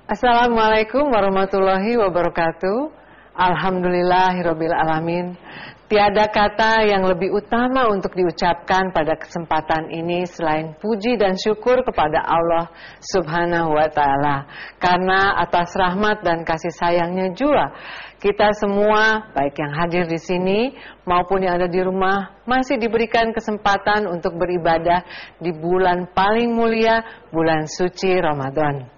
Assalamualaikum warahmatullahi wabarakatuh. Alhamdulillahirabbil alamin. Tiada kata yang lebih utama untuk diucapkan pada kesempatan ini selain puji dan syukur kepada Allah Subhanahu wa taala. Karena atas rahmat dan kasih sayangnya juga kita semua, baik yang hadir di sini maupun yang ada di rumah, masih diberikan kesempatan untuk beribadah di bulan paling mulia, bulan suci Ramadan.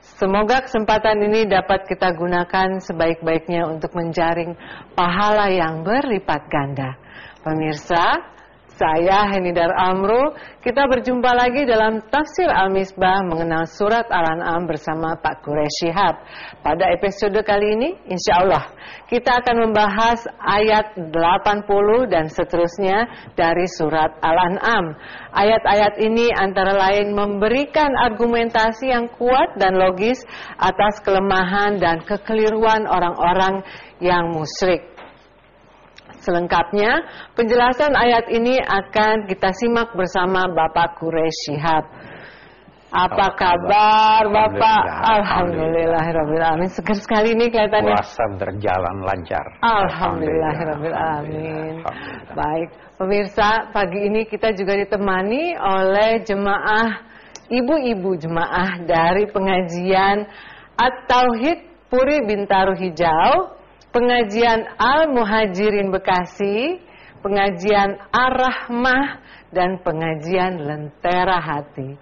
Semoga kesempatan ini dapat kita gunakan sebaik-baiknya untuk menjaring pahala yang berlipat ganda. Pemirsa, saya Henidar Amru, kita berjumpa lagi dalam Tafsir Al-Misbah mengenal surat Al-An'am bersama Pak Quraish Shihab. Pada episode kali ini, insya Allah, kita akan membahas ayat 80 dan seterusnya dari surat Al-An'am. Ayat-ayat ini antara lain memberikan argumentasi yang kuat dan logis atas kelemahan dan kekeliruan orang-orang yang musyrik. Selengkapnya, penjelasan ayat ini akan kita simak bersama Bapak Quraish Shihab. Apa kabar Bapak? Alhamdulillahirabbil alamin. Segar sekali nih kelihatannya. Puasa berjalan lancar. Alhamdulillahirabbil alamin. Baik, pemirsa, pagi ini kita juga ditemani oleh jemaah, ibu-ibu jemaah dari pengajian At-Tauhid Puri Bintaro Hijau, pengajian Al-Muhajirin Bekasi, pengajian Ar-Rahmah, dan pengajian Lentera Hati.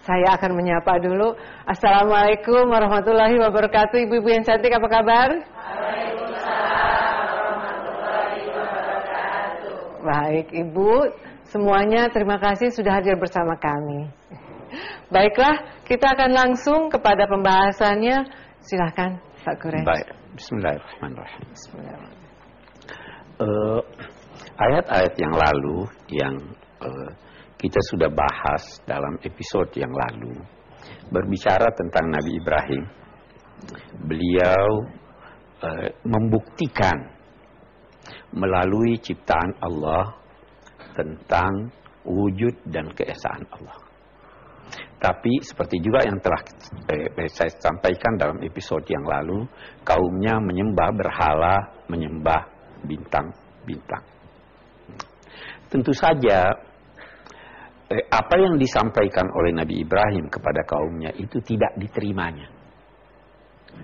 Saya akan menyapa dulu. Assalamualaikum warahmatullahi wabarakatuh. Ibu-ibu yang cantik, apa kabar? Waalaikumsalam warahmatullahi wabarakatuh. Baik, Ibu, semuanya terima kasih sudah hadir bersama kami. Baiklah, kita akan langsung kepada pembahasannya. Silahkan, Pak Quraish. Baik. Bismillahirrahmanirrahim. Ayat-ayat yang lalu yang kita sudah bahas dalam episode yang lalu berbicara tentang Nabi Ibrahim. Beliau membuktikan melalui ciptaan Allah tentang wujud dan keesaan Allah. Tapi seperti juga yang telah saya sampaikan dalam episode yang lalu, kaumnya menyembah berhala, menyembah bintang-bintang. Tentu saja apa yang disampaikan oleh Nabi Ibrahim kepada kaumnya itu tidak diterimanya.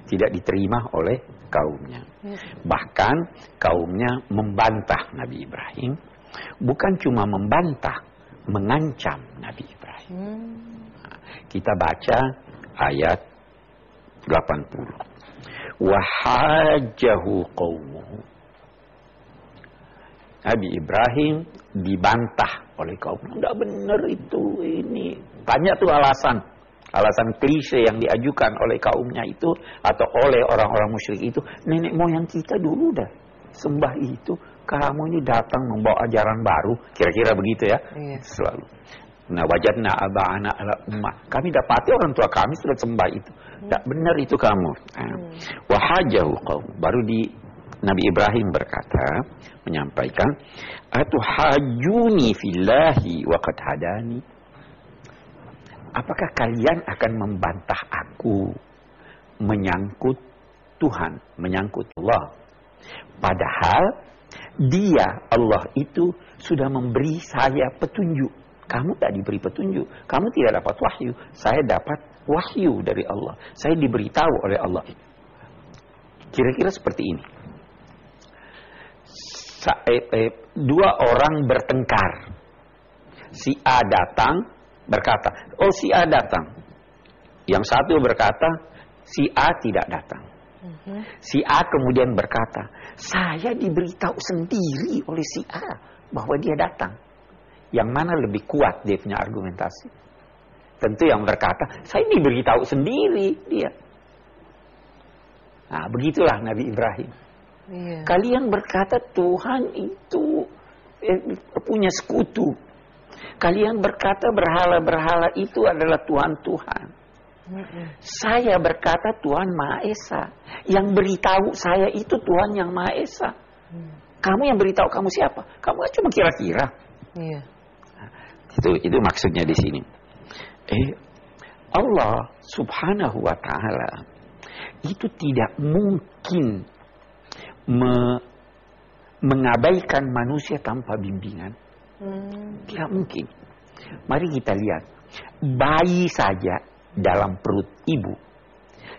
Tidak diterima oleh kaumnya. Bahkan kaumnya membantah Nabi Ibrahim. Bukan cuma membantah, mengancam Nabi Ibrahim. Kita baca ayat 80. Wahajjahu qaumuhu. Nabi Ibrahim dibantah oleh kaumnya. Enggak benar itu, ini. Banyak tuh alasan klise yang diajukan oleh kaumnya itu atau oleh orang-orang musyrik itu. Nenek moyang kita dulu dah sembah itu. Kamu ini datang membawa ajaran baru. Kira-kira begitu ya. Iya. Selalu. Nah, wajadna aba'ana ala ummah. Kami dapati orang tua kami sudah sembah itu. Tak benar itu kamu. Wahajahu qaum. Baru di Nabi Ibrahim berkata, menyampaikan, atuhajuni fillahi wa qad hadani. Apakah kalian akan membantah aku menyangkut Tuhan, menyangkut Allah? Padahal dia, Allah itu sudah memberi saya petunjuk. Kamu tak diberi petunjuk. Kamu tidak dapat wahyu. Saya dapat wahyu dari Allah. Saya diberitahu oleh Allah. Kira-kira seperti ini. Dua orang bertengkar. Si A datang berkata, oh si A datang. Yang satu berkata, si A tidak datang. Si A kemudian berkata, saya diberitahu sendiri oleh si A bahwa dia datang. Yang mana lebih kuat dia punya argumentasi? Tentu yang berkata, saya diberitahu sendiri dia. Nah, begitulah Nabi Ibrahim. Iya. Kalian berkata Tuhan itu punya sekutu. Kalian berkata berhala-berhala itu adalah Tuhan-Tuhan. Saya berkata Tuhan Maha Esa. Yang beritahu saya itu Tuhan yang Maha Esa. Kamu yang beritahu kamu siapa? Kamu cuma kira-kira. Iya. Itu maksudnya di sini. Allah subhanahu wa ta'ala itu tidak mungkin mengabaikan manusia tanpa bimbingan. Tidak mungkin. Mari kita lihat. Bayi saja dalam perut ibu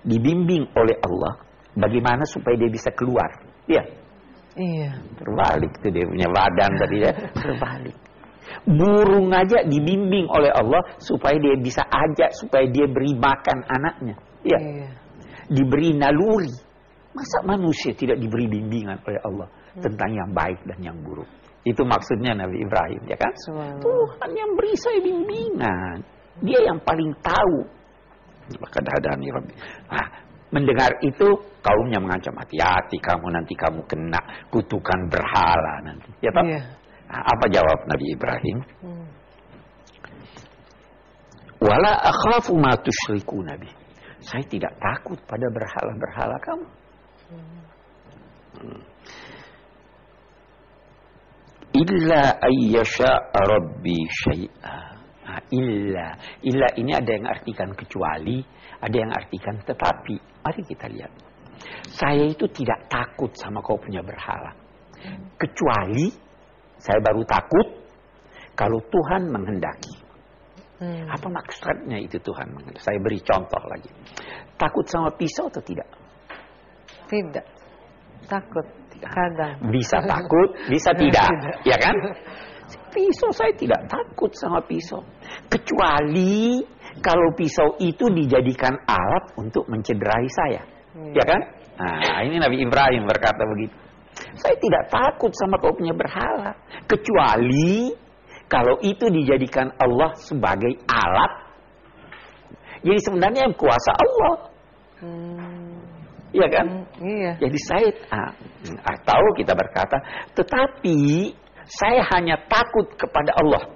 dibimbing oleh Allah bagaimana supaya dia bisa keluar. Iya. Iya. Terbalik tuh dia punya badan tadi ya. Terbalik. Burung aja dibimbing oleh Allah supaya dia bisa ajak, supaya dia beri makan anaknya. Iya. Iya. Diberi naluri. Masa manusia tidak diberi bimbingan oleh Allah tentang yang baik dan yang buruk? Itu maksudnya Nabi Ibrahim, ya kan? Tuhan yang beri saya bimbingan. Dia yang paling tahu. Maka hadani Rabbi. Nah, mendengar itu kaumnya mengancam, hati-hati kamu, nanti kamu kena kutukan berhala nanti. Ya tak? Yeah. Nah, apa jawab Nabi Ibrahim? Wala akhafu ma tusyriku Nabi. Saya tidak takut pada berhala-berhala kamu. Illa ayyasha rabbi syai'a. Nah, illa ini ada yang artikan kecuali, ada yang artikan tetapi. Mari kita lihat. Saya itu tidak takut sama kau punya berhala. Kecuali saya baru takut kalau Tuhan menghendaki. Apa maksudnya itu Tuhan menghendaki? Saya beri contoh lagi. Takut sama pisau atau tidak? Tidak. Takut. Kadang. Bisa takut, bisa tidak. Ya kan? Pisau saya tidak takut sama pisau. Kecuali kalau pisau itu dijadikan alat untuk mencederai saya. Ya kan? Nah, ini Nabi Ibrahim berkata begitu. Saya tidak takut sama kau punya berhala. Kecuali kalau itu dijadikan Allah sebagai alat. Jadi sebenarnya yang kuasa Allah. Iya kan? Iya. Jadi saya atau kita berkata, tetapi saya hanya takut kepada Allah.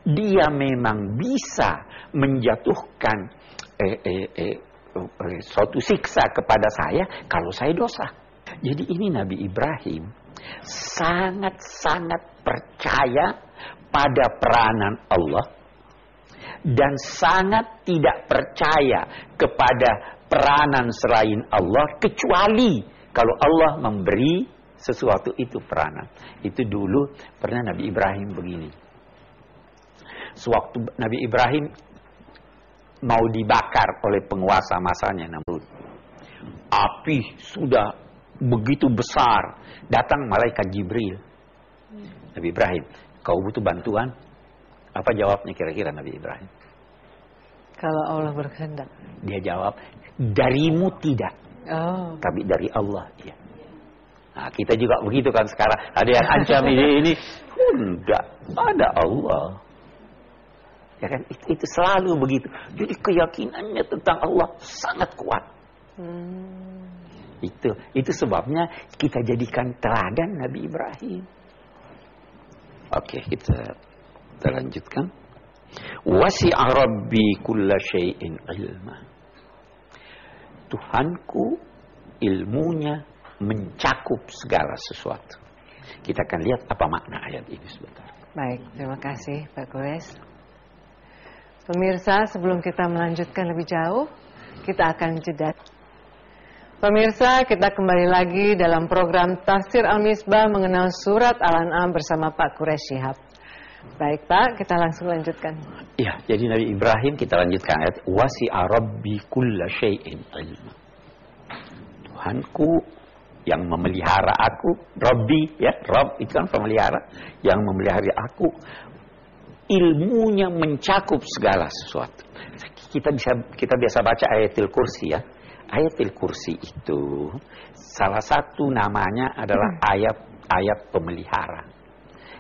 Dia memang bisa menjatuhkan suatu siksa kepada saya kalau saya dosa. Jadi ini Nabi Ibrahim sangat-sangat percaya pada peranan Allah dan sangat tidak percaya kepada peranan selain Allah kecuali kalau Allah memberi sesuatu itu peranan. Itu dulu pernah Nabi Ibrahim begini. Sewaktu Nabi Ibrahim mau dibakar oleh penguasa masanya Namrud. Api sudah begitu besar. Datang malaikat Jibril. Nabi Ibrahim, kau butuh bantuan? Apa jawabnya kira-kira Nabi Ibrahim? Kalau Allah berkehendak. Dia jawab, darimu tidak. Tapi dari Allah. Ya. Nah, kita juga begitu kan sekarang. Ada yang ancam ini. Enggak. Ada Allah. Ya kan? Itu selalu begitu. Jadi keyakinannya tentang Allah sangat kuat. Itu sebabnya kita jadikan teladan Nabi Ibrahim. Oke, kita lanjutkan. Wasi'a rabbi kulla syai'in ilma. Tuhanku ilmunya mencakup segala sesuatu. Kita akan lihat apa makna ayat ini sebentar. Baik, terima kasih Pak Gores. Pemirsa, sebelum kita melanjutkan lebih jauh, kita akan jeda. Pemirsa, kita kembali lagi dalam program Tafsir Al-Misbah mengenal surat Al-An'am bersama Pak Quraish Shihab. Baik Pak, kita langsung lanjutkan. Ya, jadi Nabi Ibrahim kita lanjutkan ayat wasi'a rabbi kulla syai'in ilma. Tuhanku yang memelihara aku, Rabbi ya, Rabb itu kan pemelihara, yang memelihara aku, ilmunya mencakup segala sesuatu. Kita biasa baca ayatul kursi ya. Ayatul kursi itu salah satu namanya adalah ayat pemelihara.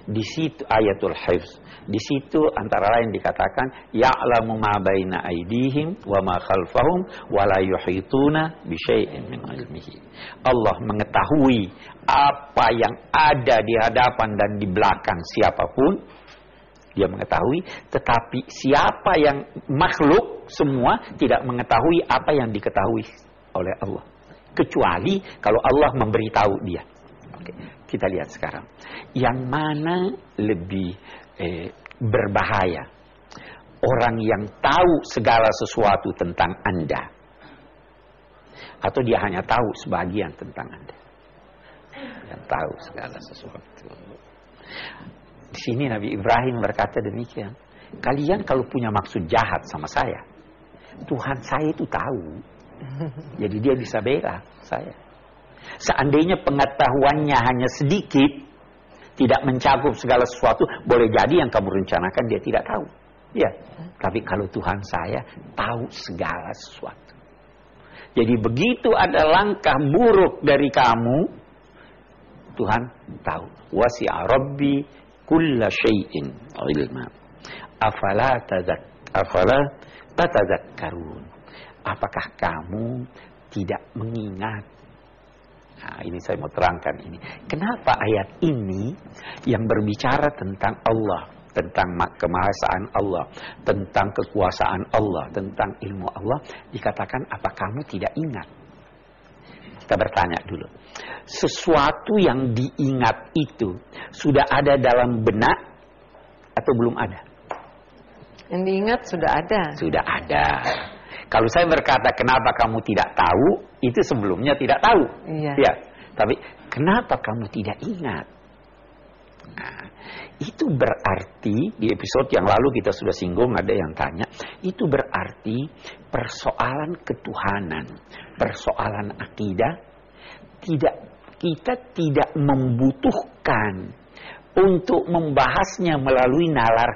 Di situ ayatul hifz. Di situ antara lain dikatakan ya'lamu ma baina aydihim wa ma khalfahum wa la yuhituna bi syai'in min ilmihi. Allah mengetahui apa yang ada di hadapan dan di belakang siapapun. Dia mengetahui, tetapi siapa yang makhluk semua tidak mengetahui apa yang diketahui oleh Allah. Kecuali kalau Allah memberitahu dia. Oke, kita lihat sekarang. Yang mana lebih berbahaya? orang yang tahu segala sesuatu tentang Anda, atau dia hanya tahu sebagian tentang Anda? Yang tahu segala sesuatu. Di sini Nabi Ibrahim berkata demikian. Kalian kalau punya maksud jahat sama saya, Tuhan saya itu tahu. Jadi dia bisa bela saya. Seandainya pengetahuannya hanya sedikit, tidak mencakup segala sesuatu, boleh jadi yang kamu rencanakan dia tidak tahu. Ya, tapi kalau Tuhan saya tahu segala sesuatu. Jadi begitu ada langkah buruk dari kamu, Tuhan tahu. Wasi'a Rabbi kulla syai'in ilma. Afala tatadzakkarun. Apakah kamu tidak mengingat? Nah, ini saya mau terangkan ini. Kenapa ayat ini yang berbicara tentang Allah, tentang kemahasaan Allah, tentang kekuasaan Allah, tentang ilmu Allah, dikatakan apa kamu tidak ingat? Kita bertanya dulu. Sesuatu yang diingat itu sudah ada dalam benak atau belum ada? Yang diingat sudah ada. Sudah ada. Kalau saya berkata kenapa kamu tidak tahu, itu sebelumnya tidak tahu. Iya. Ya. Tapi kenapa kamu tidak ingat? Nah, itu berarti di episode yang lalu kita sudah singgung, ada yang tanya, itu berarti persoalan ketuhanan, persoalan akidah, kita tidak membutuhkan untuk membahasnya melalui nalar